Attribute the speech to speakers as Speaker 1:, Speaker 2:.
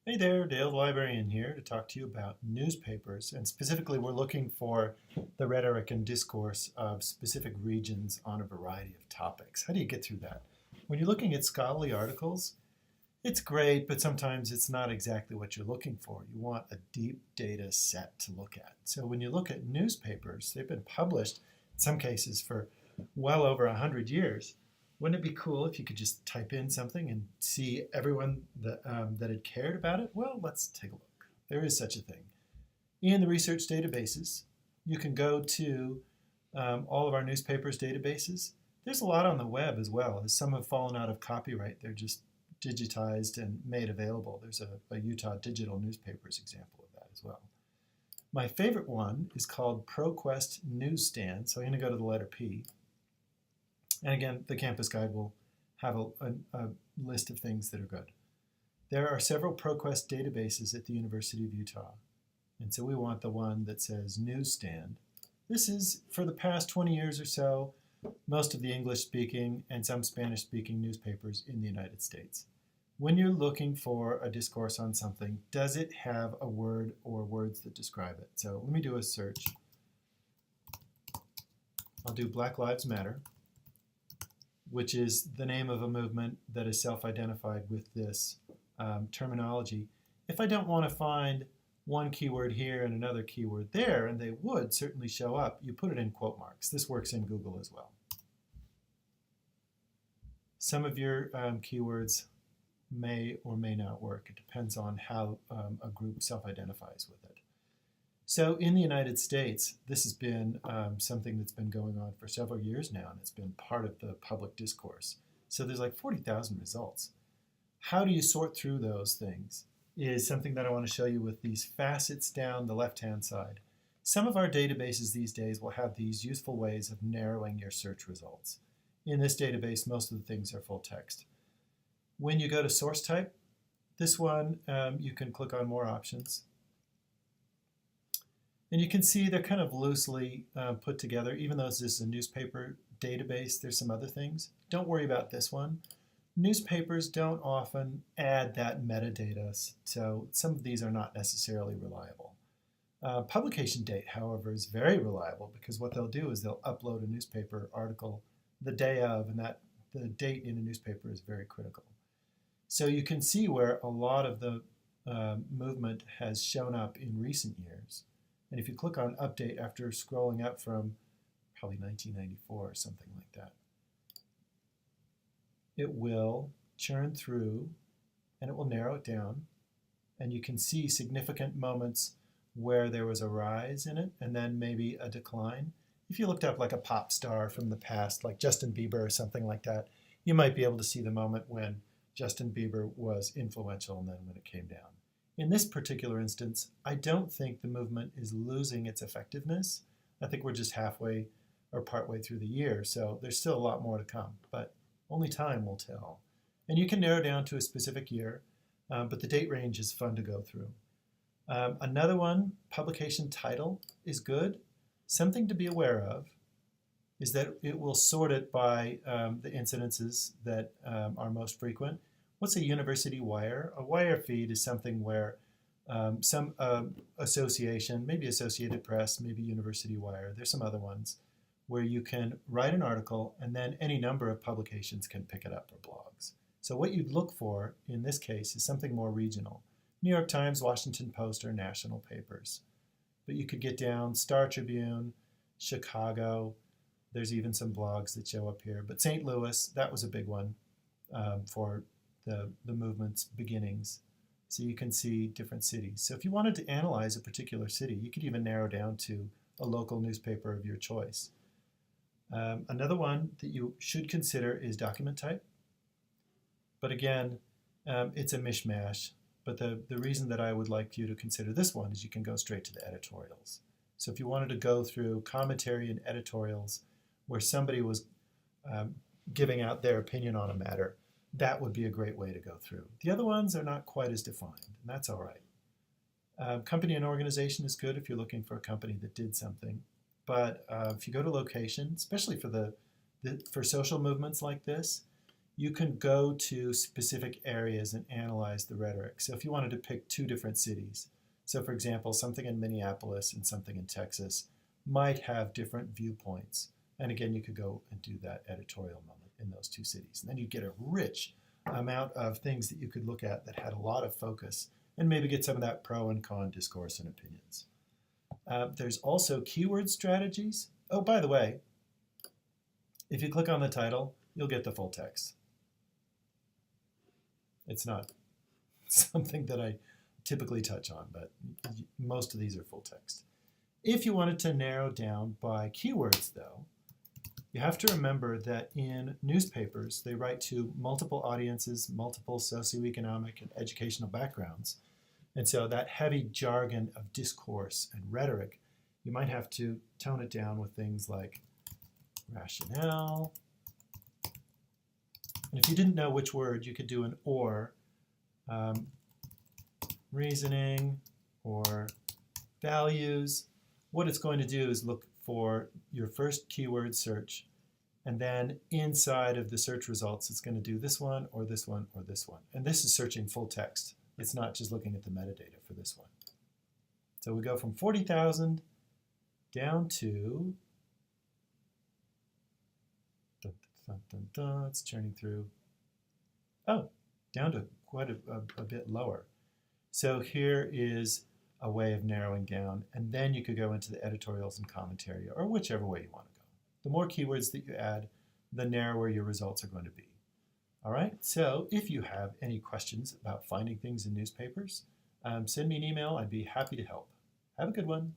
Speaker 1: Hey there, Dale the Librarian here to talk to you about newspapers. And specifically, we're looking for the rhetoric and discourse of specific regions on a variety of topics. How do you get through that? When you're looking at scholarly articles, it's great, but sometimes it's not exactly what you're looking for. You want a deep data set to look at. So when you look at newspapers, they've been published in some cases for well over 100 years. Wouldn't it be cool if you could just type in something and see everyone that had cared about it? Well, let's take a look. There is such a thing. In the research databases, you can go to all of our newspapers databases. There's a lot on the web as well, as some have fallen out of copyright. They're just digitized and made available. There's a Utah Digital Newspapers example of that as well. My favorite one is called ProQuest Newsstand. So I'm going to go to the letter P. And again, the campus guide will have a list of things that are good. There are several ProQuest databases at the University of Utah. And so we want the one that says Newsstand. This is, for the past 20 years or so, most of the English-speaking and some Spanish-speaking newspapers in the United States. When you're looking for a discourse on something, does it have a word or words that describe it? So let me do a search. I'll do Black Lives Matter, which is the name of a movement that is self-identified with this terminology. If I don't want to find one keyword here and another keyword there, and they would certainly show up, you put it in quote marks. This works in Google as well. Some of your keywords may or may not work. It depends on how a group self-identifies with it. So in the United States, this has been something that's been going on for several years now, and it's been part of the public discourse. So there's like 40,000 results. How do you sort through those things is something that I want to show you with these facets down the left-hand side. Some of our databases these days will have these useful ways of narrowing your search results. In this database, most of the things are full text. When you go to source type, this one, you can click on more options. And you can see they're kind of loosely put together. Even though this is a newspaper database, there's some other things. Don't worry about this one. Newspapers don't often add that metadata, so some of these are not necessarily reliable. Publication date, however, is very reliable because what they'll do is they'll upload a newspaper article the day of, and that the date in a newspaper is very critical. So you can see where a lot of the movement has shown up in recent years. And if you click on update after scrolling up from probably 1994 or something like that, it will churn through and it will narrow it down. And you can see significant moments where there was a rise in it and then maybe a decline. If you looked up like a pop star from the past, like Justin Bieber or something like that, you might be able to see the moment when Justin Bieber was influential and then when it came down. In this particular instance, I don't think the movement is losing its effectiveness. I think we're just halfway or partway through the year, so there's still a lot more to come, but only time will tell. And you can narrow down to a specific year, but the date range is fun to go through. Another one, publication title, is good. Something to be aware of is that it will sort it by the incidences that are most frequent. What's a university wire? A wire feed is something where some association, maybe Associated Press, maybe University Wire, there's some other ones, where you can write an article and then any number of publications can pick it up, or blogs. So what you'd look for in this case is something more regional. New York Times, Washington Post, or national papers. But you could get down Star Tribune, Chicago, there's even some blogs that show up here. But St. Louis, that was a big one for the movement's beginnings. So you can see different cities. So if you wanted to analyze a particular city, you could even narrow down to a local newspaper of your choice. Another one that you should consider is document type. But again, it's a mishmash. But the reason that I would like you to consider this one is you can go straight to the editorials. So if you wanted to go through commentary and editorials where somebody was giving out their opinion on a matter, that would be a great way to go through. The other ones are not quite as defined, and that's all right. Company and organization is good if you're looking for a company that did something. But if you go to location, especially for social movements like this, you can go to specific areas and analyze the rhetoric. So if you wanted to pick two different cities, so for example, something in Minneapolis and something in Texas might have different viewpoints. And again, you could go and do that editorial moment in those two cities. And then you get a rich amount of things that you could look at that had a lot of focus and maybe get some of that pro and con discourse and opinions. There's also keyword strategies. Oh, by the way, if you click on the title, you'll get the full text. It's not something that I typically touch on, but most of these are full text. If you wanted to narrow down by keywords, though, you have to remember that in newspapers, they write to multiple audiences, multiple socioeconomic and educational backgrounds. And so that heavy jargon of discourse and rhetoric, you might have to tone it down with things like rationale. And if you didn't know which word, you could do an or, reasoning or values. What it's going to do is look for your first keyword search, and then inside of the search results, it's going to do this one or this one or this one. And this is searching full text. It's not just looking at the metadata for this one. So we go from 40,000 down to, it's churning through, down to quite a bit lower. So here is a way of narrowing down, and then you could go into the editorials and commentary, or whichever way you want to go. The more keywords that you add, the narrower your results are going to be. All right, so if you have any questions about finding things in newspapers, send me an email. I'd be happy to help. Have a good one.